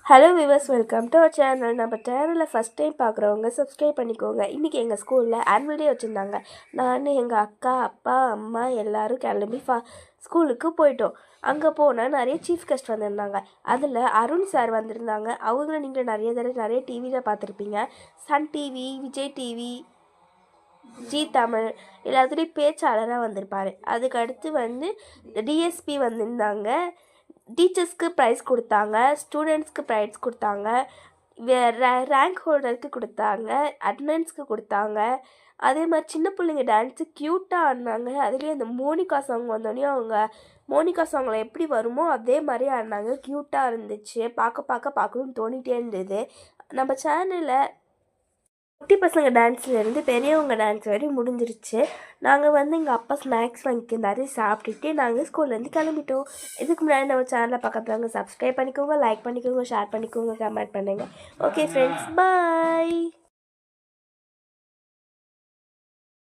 Hello viewers, welcome to our channel. நம்ம சேனலில் first time பார்க்குறவங்க சப்ஸ்கிரைப் பண்ணிக்கோங்க. இன்றைக்கி எங்கள் ஸ்கூலில் ஆனுவல் டே வச்சுருந்தாங்க. நான் எங்கள் அக்கா, அப்பா, அம்மா எல்லோரும் கிளம்பி ஸ்கூலுக்கு போயிட்டோம். அங்கே போனால் நிறைய சீஃப் கெஸ்ட் வந்திருந்தாங்க. அதில் அருண் சார் வந்திருந்தாங்க. அவங்கள நீங்கள் நிறைய டிவியில் பார்த்துருப்பீங்க. சன் டிவி, விஜய் டிவி, ஜி தமிழ் எல்லாத்துலேயும் பேச்சாளராக வந்திருப்பார். அதுக்கடுத்து டிஎஸ்பி வந்திருந்தாங்க. டீச்சர்ஸ்க்கு ப்ரைஸ் கொடுத்தாங்க, ஸ்டூடெண்ட்ஸ்க்கு ப்ரைஸ் கொடுத்தாங்க, ரேங்க் ஹோல்டருக்கு கொடுத்தாங்க, அட்டண்டன்ஸ்க்கு கொடுத்தாங்க. அதே மாதிரி சின்ன பிள்ளைங்க டான்ஸு க்யூட்டாக ஆடினாங்க. அதுலேயும் அந்த மோனிகா சாங் வந்தோடனே அவங்க மோனிகா சாங்கில் எப்படி வருமோ அதே மாதிரி ஆடினாங்க. க்யூட்டாக இருந்துச்சு. பார்க்கணுன்னு தோணிகிட்டே இருந்தது. நம்ம சேனலில் குட்டி பசங்க டான்ஸ்லேருந்து பெரியவங்க டான்ஸ் வரையும் முடிஞ்சிருச்சு. நாங்கள் எங்கள் அப்பா ஸ்நாக்ஸ் வாங்கியிருந்தாரு. சாப்பிட்டுட்டு நாங்கள் ஸ்கூல்லேருந்து கிளம்பிட்டோம். இதுக்கு முன்னாடி நம்ம சேனலை பக்கத்தில் சப்ஸ்கிரைப் பண்ணிக்கோங்க, லைக் பண்ணிக்கோங்க, ஷேர் பண்ணிக்கோங்க, கமெண்ட் பண்ணுங்கள். ஓகே ஃப்ரெண்ட்ஸ், பாய்.